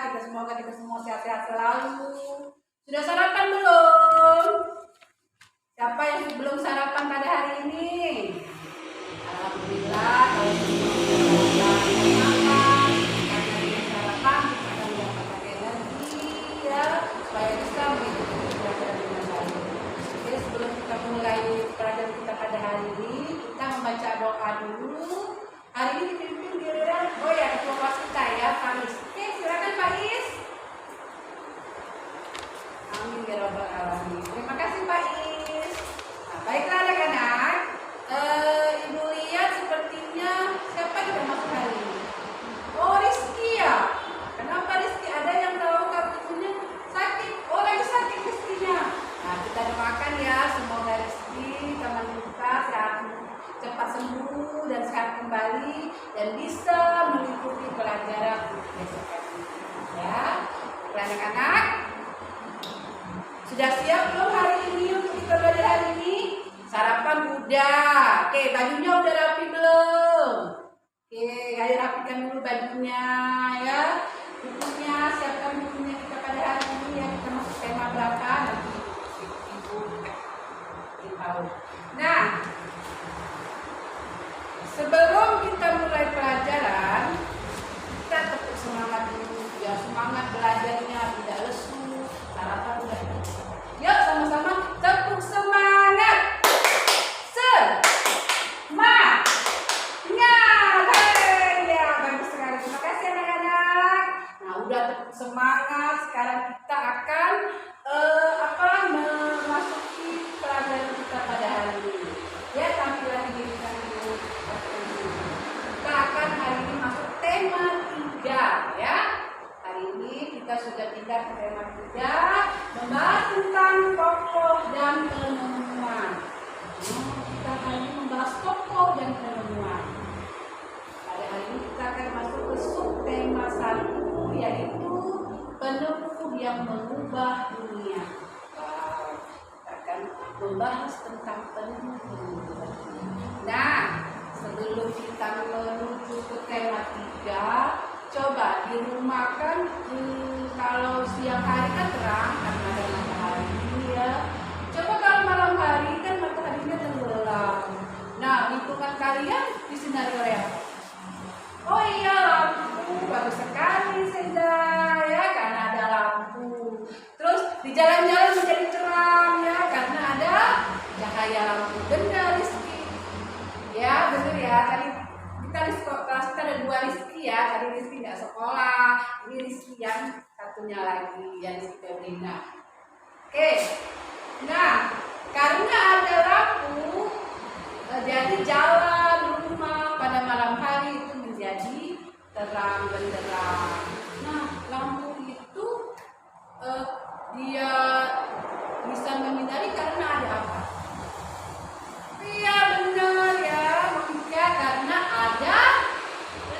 Semoga kita semua sehat-sehat selalu. Sudah sarapan belum? Siapa yang belum sarapan pada hari ini? Alhamdulillah, kalau semua makan, karena dengan sarapan kita akan mendapatkan energi ya, supaya bisa mengikuti pelajaran dengan baik. Jadi sebelum kita mulai pelajaran kita pada hari ini, kita membaca doa dulu. Hari ini dipimpin giliran, ketua kelas kita ya, Pak Is. Oke, silakan Pak Is. Amin ya rabbal alamin. Terima kasih Pak Is. Nah, baiklah anak-anak. Ibu lihat sepertinya siapa yang sudah masuk hari ini? Oh, Rizky ya. Kenapa Rizky? Ada yang tahu kartunya sakit? Oh, lagi sakit Rizkynya. Nah, kita doakan ya, semoga Rizky teman kita sehat, cepat sembuh dan sehat kembali dan bisa mengikuti pelajaran besok hari. Ya, anak-anak. Sudah siap belum hari ini untuk kita belajar hari ini? Sarapan udah. Oke, bajunya udah rapi belum? Oke, ayo rapikan dulu bajunya ya. Bukunya, siapkan bukunya kita pada hari ini ya. Kita masuk tema berapa? Nanti Ibu tahu. Nah, sebelum kita mulai pelajaran, kita tetap semangat dulu. Ya, semangat belajarnya, tidak lesu. Sarapan udah. Yuk sama-sama tepuk semangat. Semangat. Ya, bagus sekali. Terima kasih anak-anak. Nah, udah tepuk semangat. Sekarang kita akan memasuki pelajaran kita pada hari ini. Ya, tampilan diri dulu. Kita akan hari ini masuk tema 3 ya. Hari ini kita sudah pindah ke tema 3, membahas tentang tokoh dan penemuan. Kita hari ini membahas tokoh dan penemuan. Pada hari ini kita akan masuk ke subtema 1, yaitu penemu yang mengubah dunia. Kita akan membahas tentang penemu. Nah, sebelum kita menuju ke tema 3, coba di rumah kan kalau siang hari kan terang karena ada matahari ya. Coba kalau malam hari kan mataharinya tenggelam. Nah, lingkungan kalian disinari oleh apa? Oh iya, lampu. Bagus sekali Senda ya, karena ada lampu. Terus di jalan-jalan menjadi terang ya, karena ada cahaya lampu. Benar Rizky. Ya, benar ya. Tadi kita di kelas kita ada 2 Rizky ya. Tadi Rizky nggak sekolah. Ini Rizky yang satunya lagi, yang Rizky Febrina. Oke. Nah, karena ada lampu, jadi jalan rumah pada malam hari itu menjadi terang benderang. Nah, lampu itu dia bisa menyinari karena ada apa? Iya benar ya, Monika, karena ada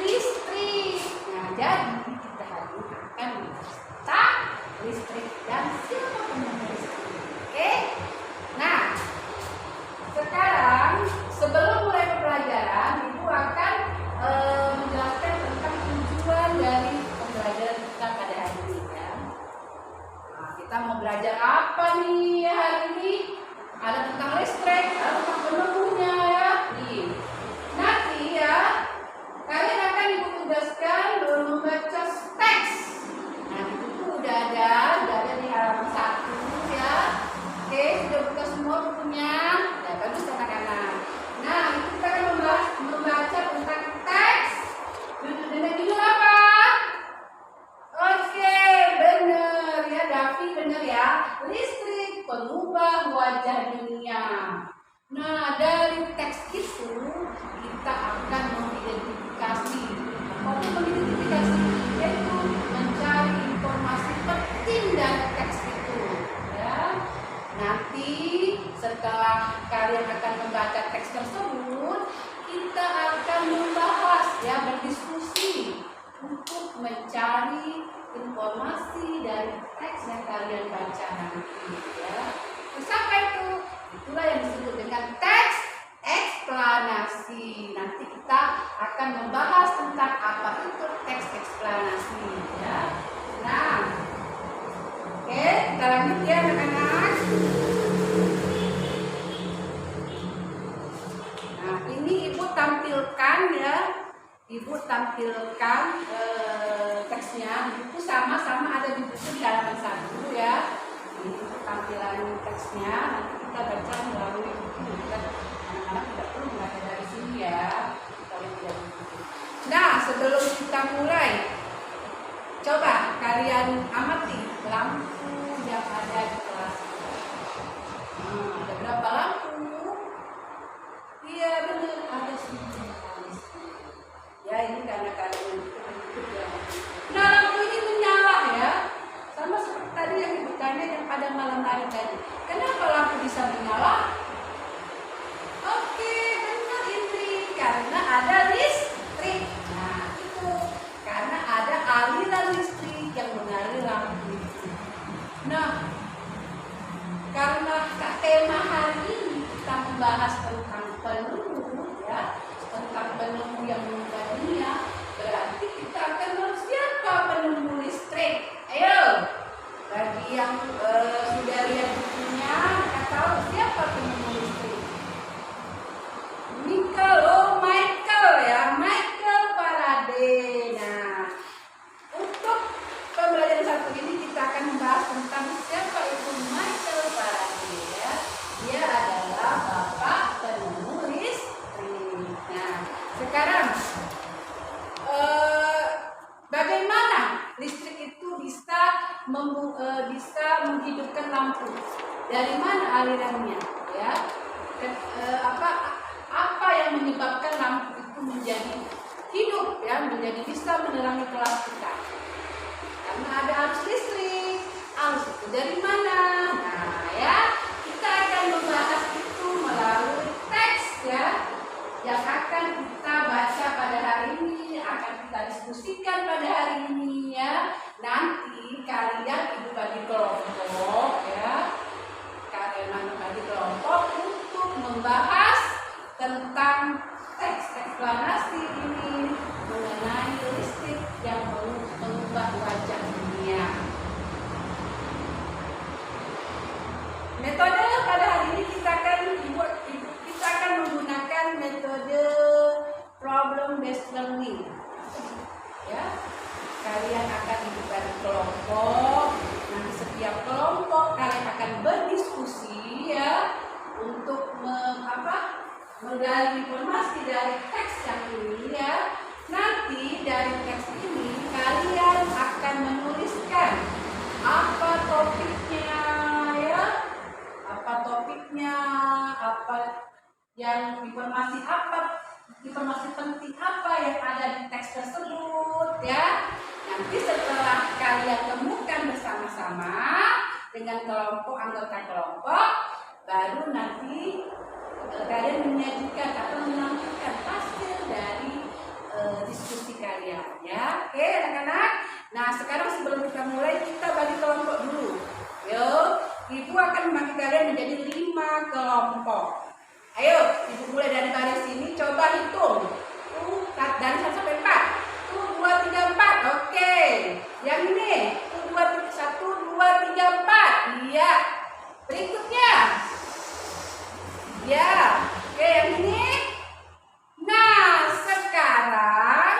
listrik. Nah, jadi kita hari ini akan membahas listrik dan siapa penyebab listrik. Oke? Nah, sekarang sebelum mulai pembelajaran, Ibu akan menjelaskan tentang tujuan dari pembelajaran kita pada hari ini ya. Nah, kita mau belajar apa nih hari ini? Ada tentang listrik, ada tentang penemunya ya. Nih, nanti ya kalian akan Ibu tugaskan membaca teks. Nah, itu tuh udah ada di halaman 1 ya. Oke, sudah buka semua bukunya. Ya, bagus anak-anak. Nah, itu kita akan membaca tentang teks. Dengan judul apa? Oke, benar ya, Davi benar ya. Listrik pengubah wajah dunia. Nah, dari teks itu kita akan mengidentifikasi. Apa mengidentifikasi? Yaitu mencari informasi penting dari teks itu. Ya. Nanti setelah kalian akan membaca teks tersebut, kita akan membahas ya, berdiskusi untuk mencari informasi dari teks yang kalian baca nanti ya. Terus apa itu? Itulah yang disebut dengan teks eksplanasi. Nanti kita akan membahas tentang apa itu teks eksplanasi ya. tampilkan teksnya. Buku sama-sama ada di buku di halaman 1 ya. Ini tampilan teksnya, nanti kita baca melalui buku. Anak-anak tidak perlu belajar dari sini ya. Kalau tidak buku. Nah, sebelum kita mulai, coba kalian amati lampu yang ada di kelas. Ada berapa lampu? Iya benar, ada 9 ya, ini karena kalian ya. Nah, lampu ini menyala ya, sama seperti tadi yang ibu tanya yang pada malam hari tadi. Kenapa lampu bisa menyala? Oke, benar Indri, karena ada listrik. Nah itu, karena ada aliran listrik yang mengalir lampu itu. Nah, karena tema hari ini kita membahas tentang penemu ya, tentang penemu yang mengubah dunia, berarti kita akan tahu siapa penemu listrik. Ayo, bagi yang sudah lihat bukunya, kita tahu siapa penemu listrik. Michael ya, Michael Faraday. Nah, untuk pembelajaran satu ini kita akan membahas tentang siapa itu Michael Faraday ya. Dia adalah bapak penemu listrik. Nah, sekarang bagaimana listrik itu bisa menghidupkan lampu? Dari mana alirannya ya? Apa yang menyebabkan lampu itu menjadi hidup ya, menjadi bisa menerangi kelas kita? Karena ada arus listrik. Arus itu dari mana? Nah ya, kita akan membahas itu melalui teks ya, yang akan kita baca pada hari ini, akan kita diskusikan pada hari ini ya. Nanti kalian ibu bagi kelompok ya, kalian bagi kelompok untuk membahas tentang teks eksplanasi ini mengenai listrik yang mengubah wajah dunia. Metode pada hari ini kita akan menggunakan metode problem based learning. Ya, kalian akan dibagi kelompok. Nanti setiap kelompok kalian akan berdiskusi ya untuk menggali informasi dari teks yang ini ya. Nanti dari teks ini kalian akan menuliskan apa topiknya ya, apa yang informasi penting apa yang ada di teks tersebut ya. Nanti setelah kalian temukan bersama-sama dengan anggota kelompok, baru nanti kalian menyajikan atau menampilkan hasil dari diskusi kalian ya. Oke anak-anak. Nah sekarang sebelum kita mulai, kita bagi kelompok dulu. Yuk, ibu akan membagi kalian menjadi 5 kelompok. Ayo, ibu mulai dari baris ini, coba hitung. Dari 1 sampai 4. 1, 2, 3, 4. Oke. Yang ini 1, 2, 3, 4. Iya. Berikutnya. Ya. Oke, yang ini. Nah, sekarang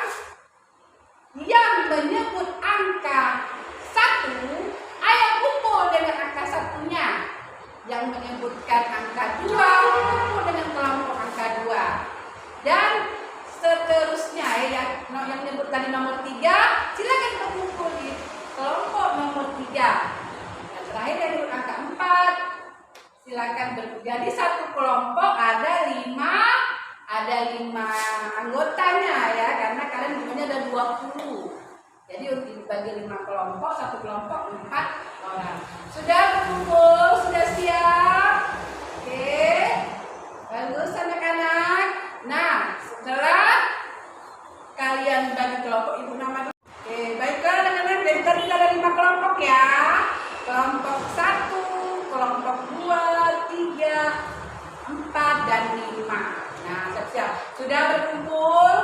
yang menyebut angka 1, ayo kumpul dengan angka 1-nya. Yang menyebutkan angka 2, kumpul dengan kelompok angka 2. Dan seterusnya yang menyebut tadi nomor 3, silakan berkumpul di kelompok nomor 3. Dan terakhir yang menyebut angka 4, silakan berkumpul. Jadi satu kelompok ada 5 anggotanya ya, karena kalian jumlahnya ada 20. Jadi dibagi 5 kelompok, satu kelompok 4 orang. Sudah berkumpul, sudah siap? Oke, bagus anak-anak. Nah, setelah kalian bagi kelompok, ibu nama dulu. Oke, baiklah anak-anak, dari tadi ada 5 kelompok ya. Kelompok 1, kelompok 2, 3, 4, dan 5. Nah, siap-siap. Sudah berkumpul.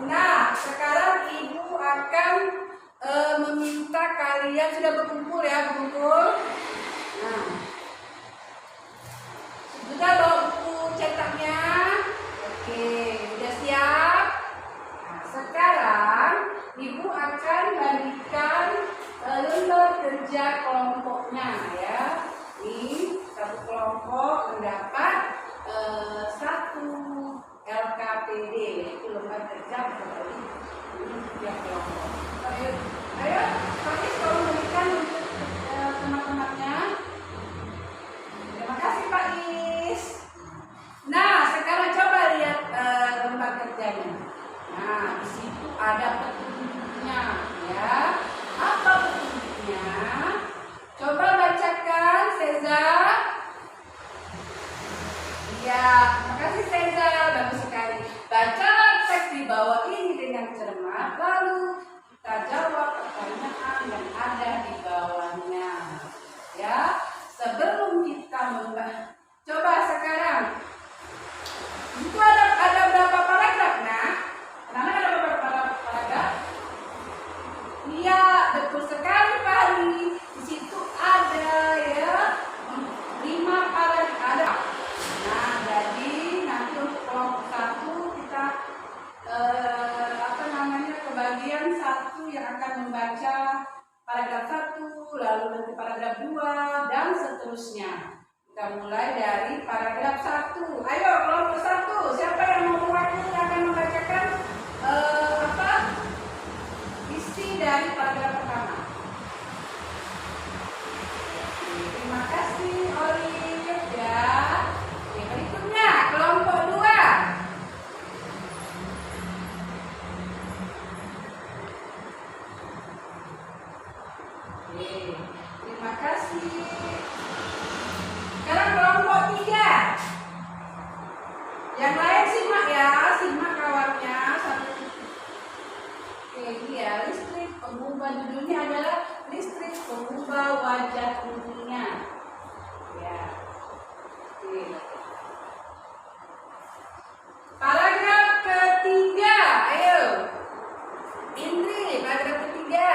Nah, sekarang ibu akan meminta kalian sudah berkumpul ya, berkumpul. Nah, sudah bawa buku cetaknya. Oke, sudah siap. Nah, sekarang kerja kelompoknya ya. Ini satu kelompok mendapat 1 LKPD, yaitu lembar kerja berarti ini setiap kelompok. Ayo, Pak Is tolong berikan untuk teman-temannya. Terima kasih Pak Is. Nah, sekarang coba lihat lembar kerjanya. Nah, di situ ada petunjuknya ya. Apa petunjuknya? Coba bacakan, Seza. Ya, terima kasih Seza, bagus sekali. Bacalah teks di bawah ini dengan cermat, lalu kita jawab pertanyaan yang ada di bawahnya. Ya, sebelum kita membahas, coba sekarang itu ada berapa paragraf? Nah, anak-anak ada berapa paragraf? Iya, betul sekali Pak Ari. Di situ ada ya 5 paragraf ada. Nah, jadi nanti untuk kelompok 1 kita kebagian 1 yang akan membaca paragraf 1, lalu nanti paragraf 2 dan seterusnya. Kita mulai dari paragraf 1. Ayo kelompok 1, siapa yang mau mewakili akan membacakan isi dari paragraf pertama. Terima kasih Olive ya. Berikutnya kelompok 2. Terima kasih. Sekarang kelompok 3. Yang lain simak ya, simak kawannya. Ini ya, listrik pengubah, judulnya adalah listrik pengubah wajah dunia. Ya. Oke. Paragraf ketiga, ayo. Indri, paragraf ketiga.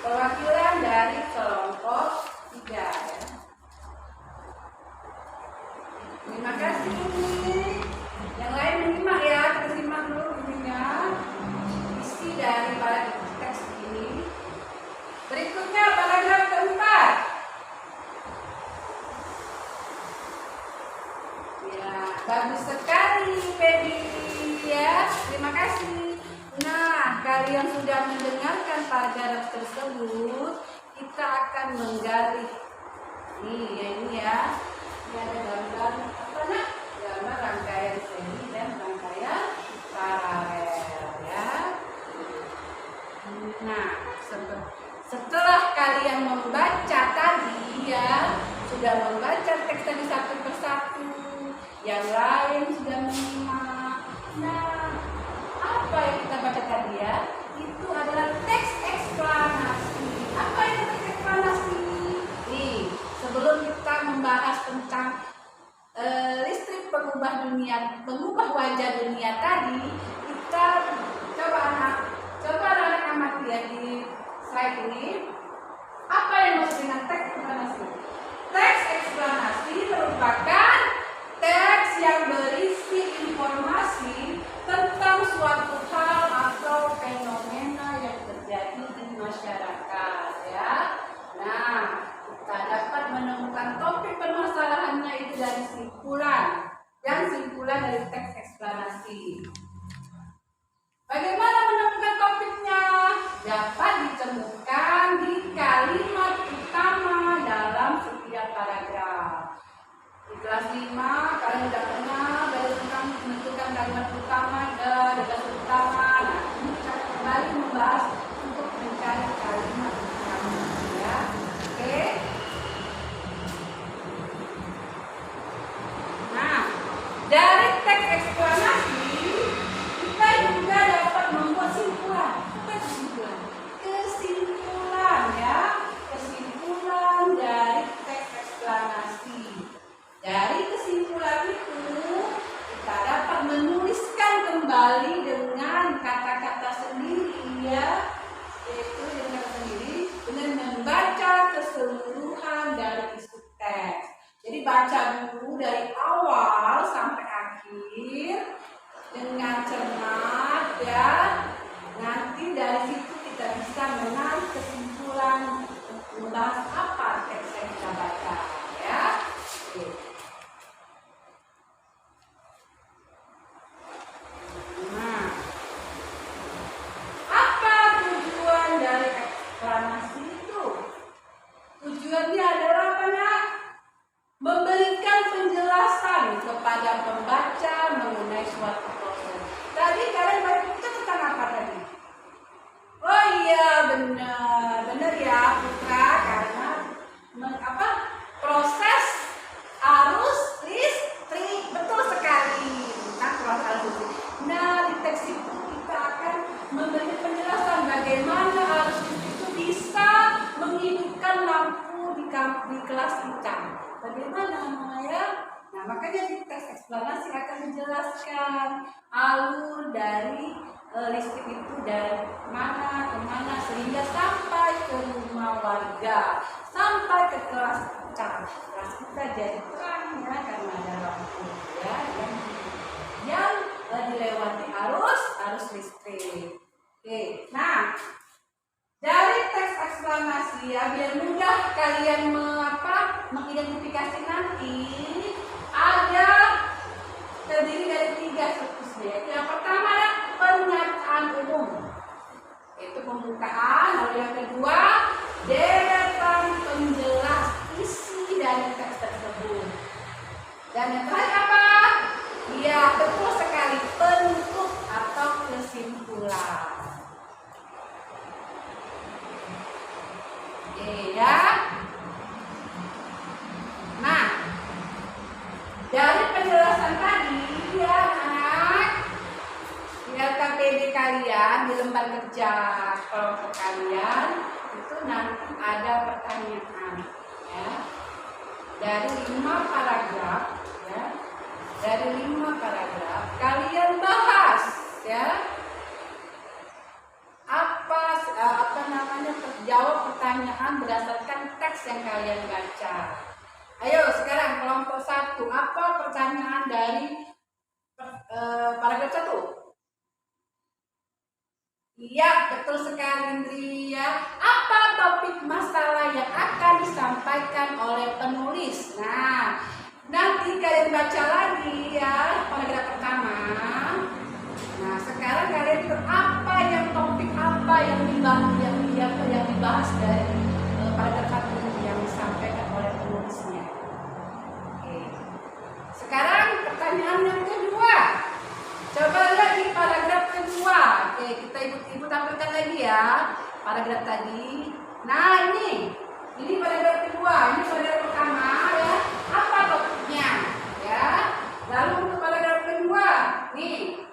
Perwakilan dari kelompok 3 ya. Terima kasih Indri. Yang lain menyimak ya, kita simak dulu intinya isi dari teks ini. Berikutnya paragraf keempat. Ya, bagus sekali Feby ya. Terima kasih. Nah, kalian sudah mendengarkan paragraf tersebut, kita akan menggali. Ini ya. Ini ada gambar apa nak? Gambar rangkaian semi dan rangkaian paralel ya. Nah, setelah kalian membaca tadi ya, sudah membaca teks tadi satu persatu, yang lain sudah menyimak. Nah, apa yang kita baca tadi ya? Itu adalah teks eksplanasi. Apa itu teks eksplanasi? Nih, sebelum kita membahas tentang listrik pengubah wajah dunia tadi, kita coba anak amati ya di slide ini. Apa yang maksud dengan teks eksplanasi? Teks eksplanasi merupakan teks yang berisi informasi tentang suatu hal atau fenomena yang terjadi di masyarakat ya. Nah, kita dapat menemukan topik permasalahannya itu dari simpulan dari teks eksplanasi. Bagaimana menemukan topiknya? Dapat ditemukan di kalimat utama dalam setiap paragraf. Di kelas Nah, makanya di teks eksplanasi akan menjelaskan alur dari listrik itu dari mana ke mana sehingga sampai ke rumah warga, sampai ke kelas kita. Kelas kita jadi terang ya karena ada lampu ya yang dilewati arus listrik. Oke, nah dari teks eksplanasi ya biar mudah kalian mengidentifikasi nanti ada terdiri dari 3 struktur yaitu yang pertama ya pernyataan umum itu pembukaan, lalu yang kedua deretan penjelas isi dari teks tersebut dan yang terakhir apa? Ya betul sekali penutup atau kesimpulan. Ya. Nah, dari penjelasan tadi ya anak di LKPD kalian di lembar kerja kelompok kalian itu nanti ada pertanyaan ya dari 5 paragraf ya dari 5 paragraf kalian bahas ya jawab pertanyaan berdasarkan teks yang kalian baca. Ayo sekarang kelompok 1, apa pertanyaan dari paragraf 1? Iya, betul sekali Indria. Apa topik masalah yang akan disampaikan oleh penulis? Nah, nanti kalian baca lagi ya paragraf pertama. Nah, sekarang kalian ikut apa yang topik apa yang dibahas dari paragraf 1 yang disampaikan oleh penulisnya. Oke. Sekarang pertanyaan yang kedua. Coba lihat di paragraf kedua. Oke, kita ibu tampilkan lagi ya paragraf tadi. Nah, ini paragraf kedua. Ini paragraf pertama ya. Apa topiknya? Ya. Lalu untuk paragraf kedua, nih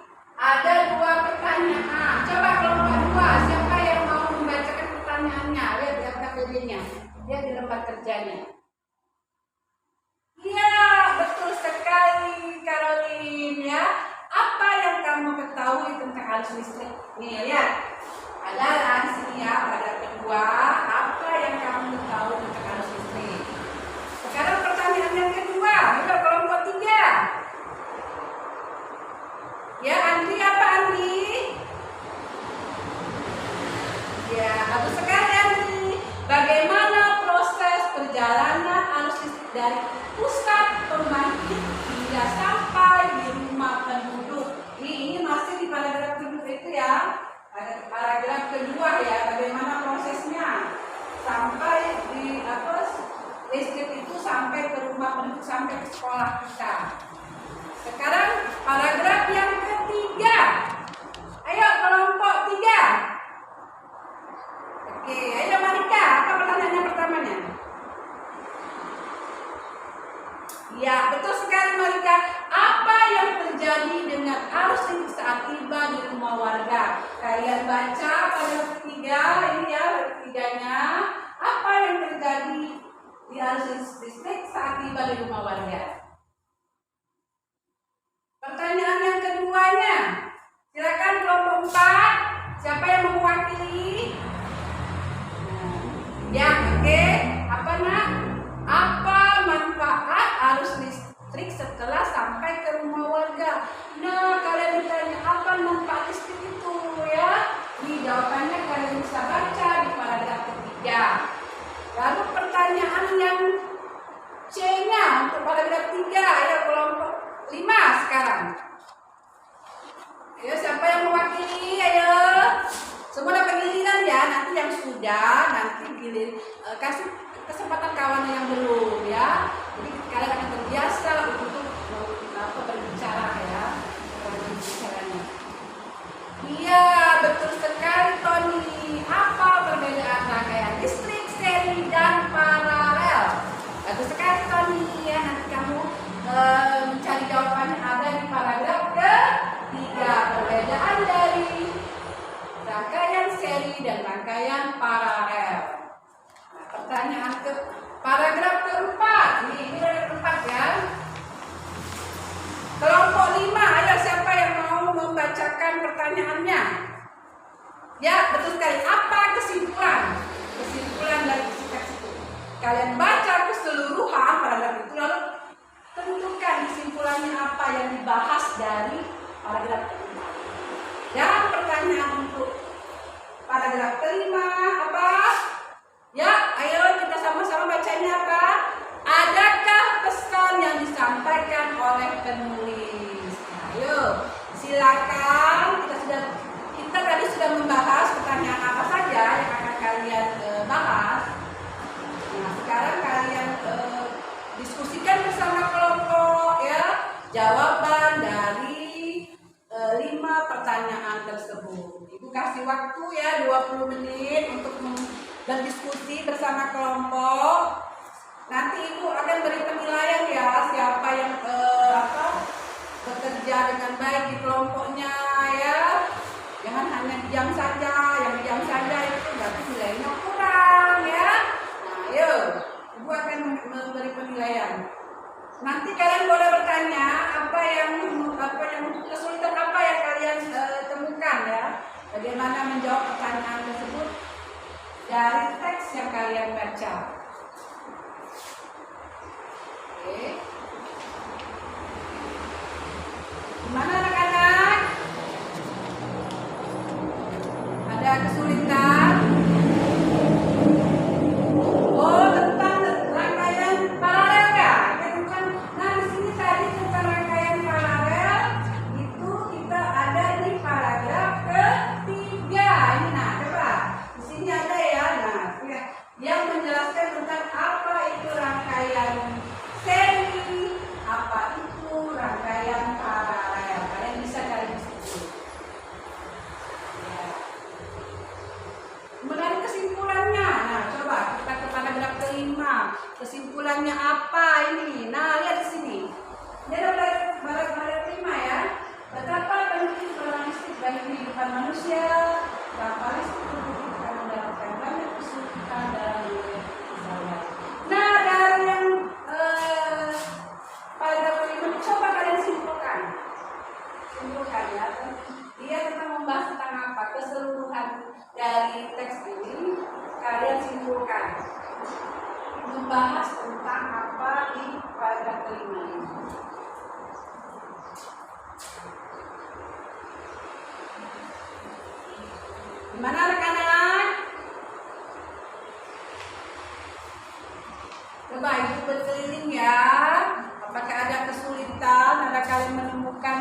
ada 2 pertanyaan. Coba kelompok 2, siapa yang mau membacakan pertanyaannya? Lihat di LKPD-nya. Lihat di lembar kerjanya. Iya, betul sekali Caroline ya. Apa yang kamu ketahui tentang arus listrik? Nih, lihat. Ada di sini ya, paragraf kedua. Apa yang kamu ketahui tentang arus listrik? Sekarang pertanyaan yang kedua. Coba kelompok 3. Ya, Andri apa Andri? Ya, bagus sekali Andri. Bagaimana proses perjalanan arus listrik dari pusat pembangkit hingga sampai di rumah penduduk? Ini masih di paragraf kedua itu ya. Ada paragraf kedua ya, bagaimana prosesnya sampai di listrik itu sampai ke rumah penduduk, sampai ke sekolah kita. Sekarang paragraf yang ketiga. Ayo kelompok 3. Oke, ayo Marika, apa pertanyaannya pertamanya? Ya, betul sekali Marika. Apa yang terjadi dengan arus listrik saat tiba di rumah warga? Kalian baca paragraf 3, ini ya ketiganya. Apa yang terjadi di arus listrik saat tiba di rumah warga? Pertanyaan yang keduanya, silakan kelompok 4. Siapa yang mewakili? Ya, oke. Apa nak? Apa manfaat arus listrik setelah sampai ke rumah warga? Nah, kalian ditanya apa manfaat listrik itu ya? Di jawabannya kalian bisa baca di paragraf ketiga. Lalu pertanyaan yang C-nya untuk paragraf 3 ya kelompok 5 sekarang. Ayo siapa yang mewakili? Ayo. Semua dapat giliran ya. Nanti yang sudah kasih kesempatan kawannya yang belum ya. Jadi kalian akan terbiasa untuk berbicara ya. Berbicaranya. Iya, betul sekali Tony. Apa perbedaan rangkaian listrik, seri dan paralel? Bagus sekali Tony ya. Nanti kamu mencari jawabannya ada di paragraf ke-3. Perbedaan dari rangkaian seri dan rangkaian paralel. Nah, pertanyaan ke paragraf ke-4. Ini paragraf ke-4 ya. Ya, betul sekali. Apa kesimpulan? Kesimpulan dari isi teks itu. Kalian baca keseluruhan paragraf itu, lalu tentukan kesimpulannya apa yang dibahas dari paragraf kelima. Dan pertanyaan untuk paragraf kelima apa? Ya, ayo kita sama-sama bacanya apa? Adakah pesan yang disampaikan oleh penulis? Ayo, silakan. Kita tadi sudah membahas pertanyaan apa saja yang akan kalian bahas. Nah, sekarang kalian diskusikan bersama kelompok ya jawaban dari 5 pertanyaan tersebut. Ibu kasih waktu ya 20 menit untuk berdiskusi bersama kelompok. Nanti ibu akan beri penilaian ya siapa yang bekerja dengan baik di kelompoknya ya. Jangan hanya diam saja, yang diam saja itu berarti nilainya kurang ya. Nah, ayo, ibu akan memberi penilaian. Nanti kalian boleh bertanya apa yang kesulitan apa yang kalian temukan ya. Bagaimana menjawab pertanyaan tersebut dari teks yang kalian baca. Oke. Gimana anak-anak? Ada kesulitan? Oh, tentang rangkaian paralel ya? Nah, di sini tadi tentang rangkaian paralel itu kita ada di paragraf ketiga. Ini nah, coba di sini ada ya. Nah, yang menjelaskan tentang apa itu rangkaian semi, apa itu rangkaian paralel. Kalian bisa cari di situ. Ya. Kemudian kesimpulannya. Nah, coba kita ke paragraf kelima. Kesimpulannya apa ini? Nah, lihat di sini. Ini ada paragraf kelima ya. Betapa penting peran listrik bagi kehidupan manusia. Betapa listrik akan mendapatkan banyak kesulitan dalam hidup saya. Nah, dari yang paragraf kelima coba kalian simpulkan. Simpulkan ya. Dia tentang membahas tentang apa? Keseluruhan dari teks ini kalian simpulkan. Membahas tentang apa di paragraf kelima ini? Gimana anak-anak? Coba ibu berkeliling ya. Apakah ada kesulitan? Ada kalian menemukan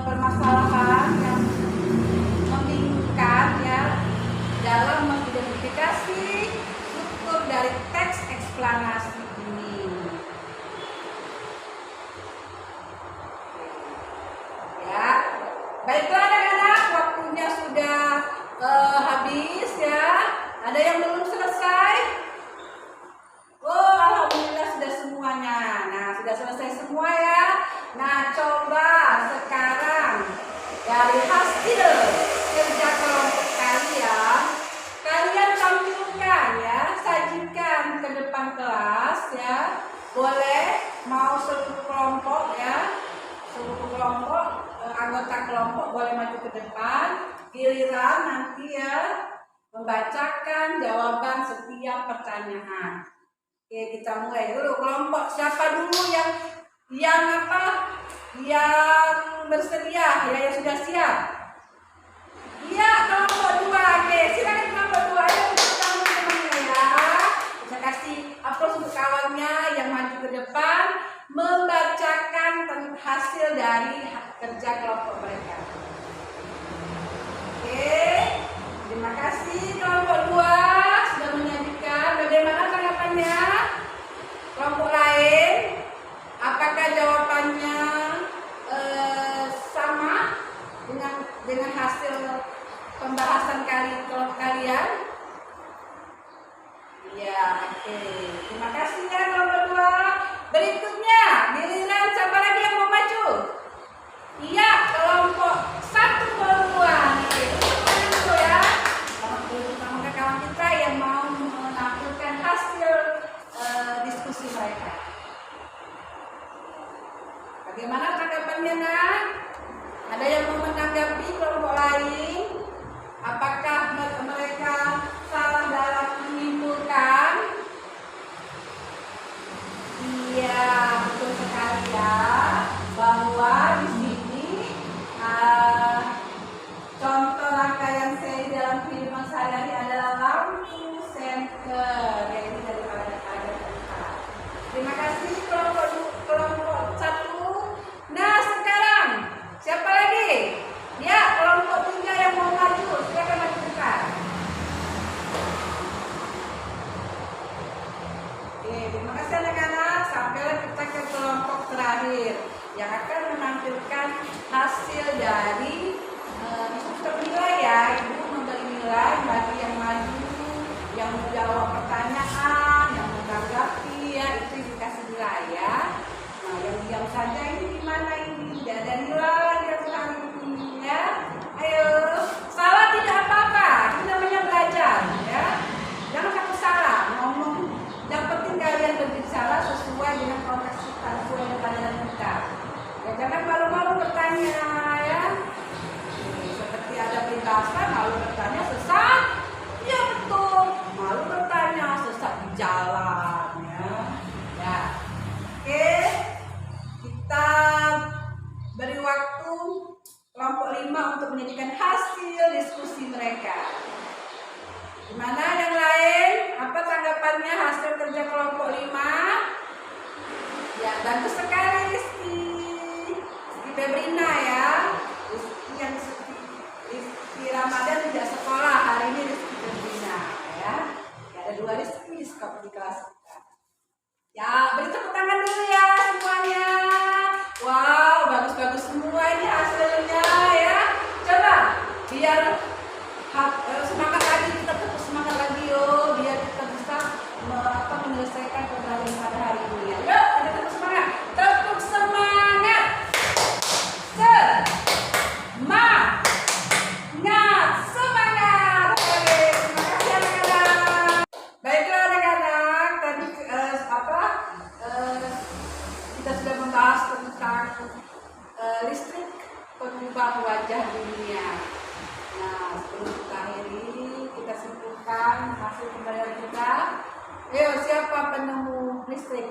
permasalahan yang membingungkan ya dalam mengidentifikasi struktur dari teks eksplanasi ini. Ya, baiklah anak-anak, waktunya sudah habis ya. Ada yang belum selesai? Oh, alhamdulillah sudah semuanya. Nah, sudah selesai semua ya. Nah, coba sekarang dari hasil kerja kelompok kalian tampilkan ya, sajikan ke depan kelas ya. Boleh mau seluruh kelompok ya, seluruh kelompok anggota kelompok boleh maju ke depan. Giliran nanti ya membacakan jawaban setiap pertanyaan. Oke, kita mulai dulu. Kelompok siapa dulu yang bersedia ya, yang sudah siap? Iya, kelompok 2. Oke, silakan kelompok 2. Ayo untuk teman-temannya ya. Saya kasih aplaus untuk kawannya yang maju ke depan membacakan hasil dari kerja kelompok mereka. Oke, terima kasih kelompok 2 sudah menyajikan. Bagaimana tanggapannya? Kelompok lain, apakah jawabannya sama dengan hasil pembahasan kelompok kalian? Iya, oke. Terima kasih ya kelompok 2. Berikutnya, giliran siapa lagi yang mau maju? Iya, kelompok 1 keluar. Itu ya. Sama kawan kita yang mau menampilkan hasil diskusi mereka. Bagaimana tanggapannya, nak? Ada yang mau menanggapi kelompok lain? Apakah mereka salah dalam menyimpulkan? Iya, betul sekali ya. Bahwa di sini contoh rangkaian seri dalam kehidupan sehari-hari adalah lampu senter, yaitu dari ada. Terima kasih kelompok 1. Nah, sekarang siapa lagi? Ya, kelompok 3 yang mau maju, silakan maju depan. Oke, terima kasih anak-anak. Sampailah kita ke kelompok terakhir yang akan menampilkan hasil dari sistem nilai ya. Ibu memberi nilai bagi yang maju, yang menjawab pertanyaan, yang menanggapi ya, itu ibu kasih nilai ya. Nah, yang diam saja ini gimana ini? Tidak ada nilai yang hari ini ya. Ayo, salah tidak apa-apa, itu namanya belajar ya. Jangan takut salah, ngomong. Yang penting kalian berbicara sesuai dengan konteks kita, sesuai dengan pelajaran kita. Ya, jangan malu-malu bertanya ya. Seperti ada peribahasa, malu bertanya sesat. Ya betul, malu bertanya sesat di jalan ya. Ya, oke. Kita beri waktu kelompok 5 untuk menyajikan hasil diskusi mereka. Gimana yang lain? Apa tanggapannya hasil kerja kelompok 5? Ya, bagus sekali Rizky Febrina ya. Rizky Ramadan tidak sekolah hari ini, Rizky Febrina ya. Ya, ada 2 Rizky di kelas kita. Ya, beri tepuk tangan dulu ya semuanya. Wow, bagus-bagus semua ini hasilnya ya. Coba biar semangat lagi, kita tepuk semangat lagi yo, biar kita bisa menyelesaikan pembelajaran pada hari ini ya. Yuk, kita tepuk semangat. Tepuk semangat. Semangat. Oke, terima kasih anak-anak. Baiklah anak-anak, tadi kita sudah membahas tentang listrik pengubah wajah dunia. Nah, sebelum kita akhiri, kita simpulkan hasil pembelajaran kita. Ayo, siapa penemu listrik?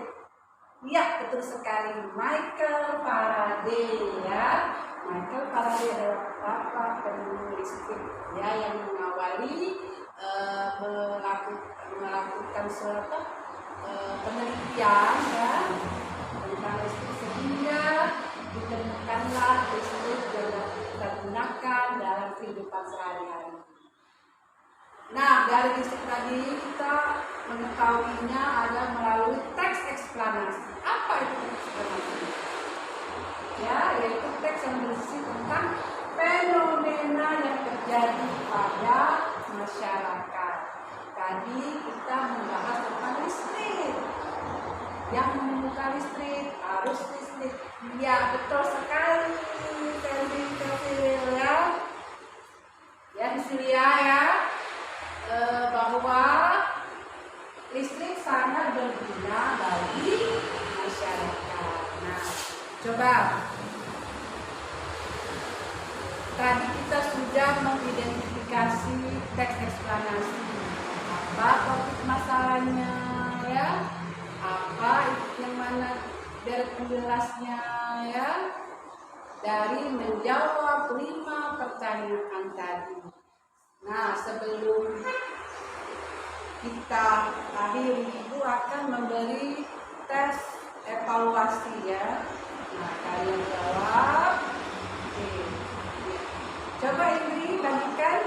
Iya, betul sekali, Michael Faraday ya. Michael Faraday adalah bapak penemu listrik ya, yang mengawali melakukan suatu penelitian ya tentang listrik, sehingga ditemukanlah listrik yang dapat kita gunakan dalam kehidupan sehari-hari. Nah, dari listrik tadi kita mengetahuinya ada melalui teks eksplanasi. Apa itu teks eksplanasi? Ya, yaitu teks yang berisi tentang fenomena yang terjadi pada masyarakat. Tadi kita membahas tentang listrik. Yang menemukan listrik, arus listrik. Ya, betul sekali. Ya. Ya, di sini ya. Bahwa listrik sangat berguna bagi masyarakat. Nah, coba tadi kita sudah mengidentifikasi teks eksplanasi. Apa topik masalahnya ya? Apa yang mana dari penjelasnya ya? Dari menjawab 5 pertanyaan tadi. Nah, sebelum kita akhiri, Ibu akan memberi tes evaluasi ya. Nah, kalian jawab. Oke. Coba ini bagikan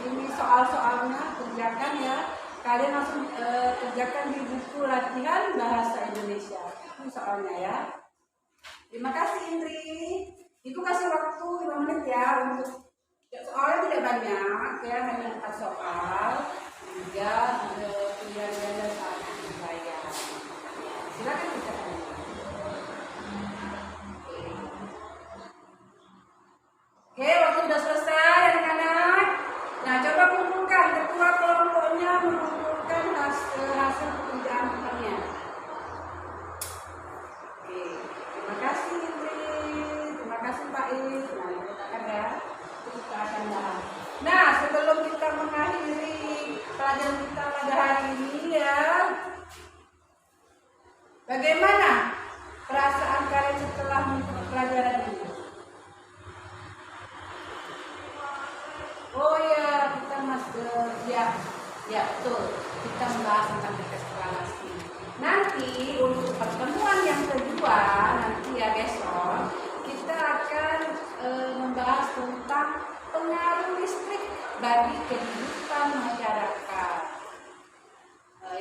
ini soal-soalnya, kerjakan ya. Kalian langsung kerjakan di buku latihan bahasa Indonesia. Ini soalnya ya. Terima kasih Indri. Ibu kasih waktu 5 menit ya untuk soalnya tidak banyak ya, hanya 4 soal. Juga pilihan saat dibayar. Silakan kerjakan. Oke, waktu sudah selesai anak-anak. Nah, coba kumpulkan, ketua kelompoknya mengumpulkan hasil pekerjaan-pekerjaannya. Oke, terima kasih Indri, terima kasih Pak Is. Nah, kita akan ya, kita akan bahas. Nah, sebelum bahas tentang tes prestasi. Nanti untuk pertemuan yang kedua nanti ya besok kita akan membahas tentang pengaruh listrik bagi kehidupan masyarakat.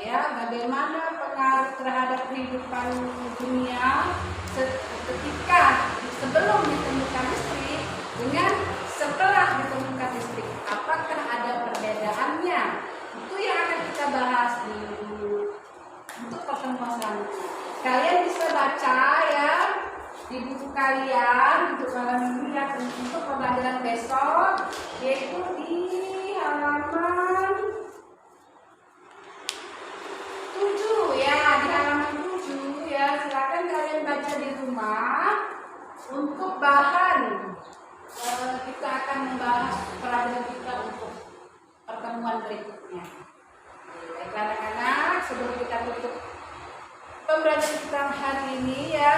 Ya, bagaimana pengaruh terhadap kehidupan dunia ketika sebelum ditemukan listrik dengan setelah ditemukan listrik. Apakah ada perbedaannya? Itu yang akan kita bahas untuk pertemuan selanjutnya. Kalian bisa baca ya di buku kalian untuk malam ini ya, untuk pembelajaran besok, yaitu di halaman 7 ya, di halaman 7 ya. Silakan kalian baca di rumah. Untuk bahan kita akan membahas pelajaran kita untuk pertemuan berikutnya. Baiklah anak-anak, sebelum kita tutup pembelajaran kita hari ini ya,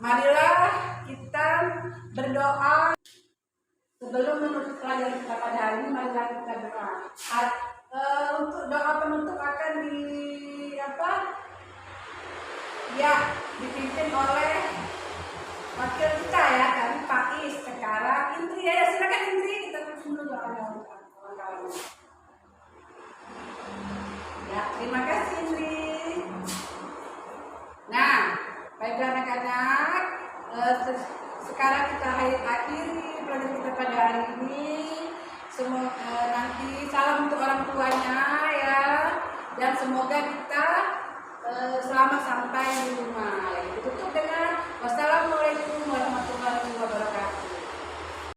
marilah kita berdoa. Sebelum menutup pelajaran kita pada hari ini, marilah kita berdoa. Untuk doa penutup akan dipimpin oleh wakil kita ya, kami Pak Is. Sekarang Indri ya, silakan Indri, kita tutup dulu doanya untuk kawan-kawan. Ya, terima kasih Indri. Nah, baiklah anak-anak, sekarang kita akhiri pelajaran kita pada hari ini. Semoga nanti salam untuk orang tuanya ya, dan semoga kita selamat sampai di rumah.